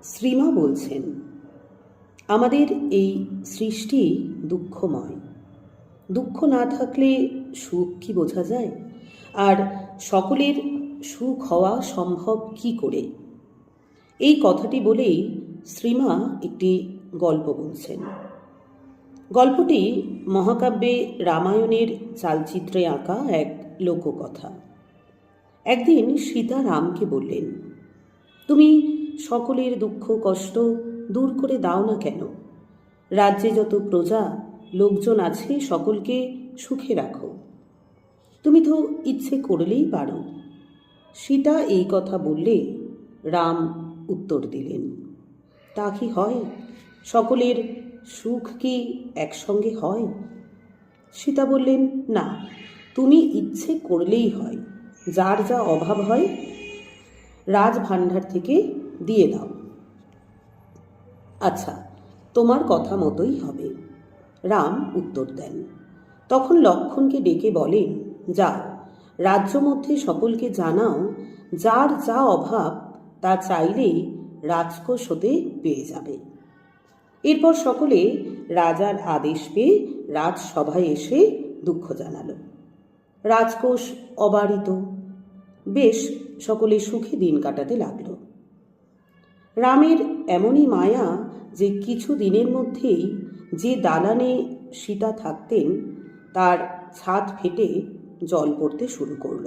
শ্রীমা বলছেন, আমাদের এই সৃষ্টি দুঃখময়। দুঃখ না থাকলে সুখ কি বোঝা যায়? আর সকলের সুখ হওয়া সম্ভব কি করে? এই কথাটি বলেই শ্রীমা একটি গল্প বলছেন। গল্পটি মহাকাব্যে রামায়ণের চালচিত্রে আঁকা এক লোককথা। একদিন সীতা রামকে বললেন, তুমি সকলের দুঃখ কষ্ট দূর করে দাও না কেন? রাজ্যে যত প্রজা লোকজন আছে সকলকে সুখে রাখো। তুমি তো ইচ্ছে করলেই পারো। সীতা এই কথা বললে রাম উত্তর দিলেন, তা কি হয়? সকলের সুখ কি একসঙ্গে হয়? সীতা বললেন, না, তুমি ইচ্ছে করলেই হয়। যার যা অভাব হয় রাজভাণ্ডার থেকে দিয়ে দাও। আচ্ছা, তোমার কথা মতোই হবে, রাম উত্তর দেন। তখন লক্ষ্মণকে ডেকে বলেন, যাও, রাজ্য মধ্যে সকলকে জানাও, যার যা অভাব তা চাইলেই রাজকোষ হতে পেয়ে যাবে। এরপর সকলে রাজার আদেশ পেয়ে রাজসভায় এসে দুঃখ জানালো। রাজকোষ অবারিত। বেশ সকলে সুখে দিন কাটাতে লাগল। রামের এমনই মায়া যে কিছু দিনের মধ্যেই যে দালানে সীতা থাকতেন তার ছাদ ফেটে জল পড়তে শুরু করল।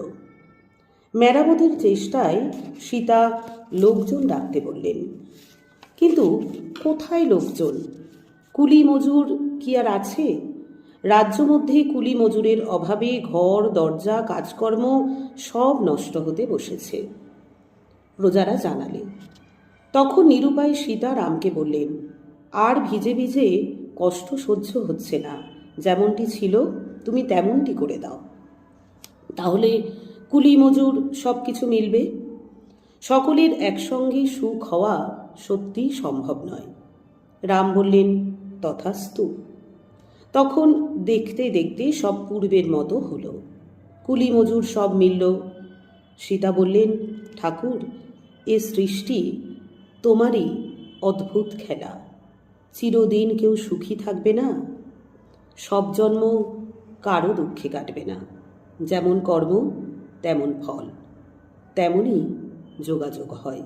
মেরামতের চেষ্টায় সীতা লোকজন ডাকতে বললেন, কিন্তু কোথায় লোকজন? কুলি মজুর কি আর আছে? রাজ্য মধ্যে কুলি মজুরের অভাবে ঘর দরজা কাজকর্ম সব নষ্ট হতে বসেছে। প্রজারা জানালে। তখন নিরুপায় সীতা রামকে বললেন, আর ভিজে ভিজে কষ্ট সহ্য হচ্ছে না, যেমনটি ছিল তুমি তেমনটি করে দাও, তাহলে কুলি মজুর সব কিছু মিলবে। সকলের একসঙ্গে সুখ হওয়া সত্যি সম্ভব নয়। রাম বললেন, তথাস্তু। তখন দেখতে দেখতে সব পূর্বের মতো হলো। কুলি মজুর সব মিলল। সীতা বললেন, ঠাকুর, এ সৃষ্টি তোমারই অদ্ভুত খেলা। চিরদিন কেউ সুখী থাকবে না। সব জন্ম কারো দুঃখে কাটবে না। যেমন কর্ম তেমন ফল, তেমনই যোগাযোগ হয়।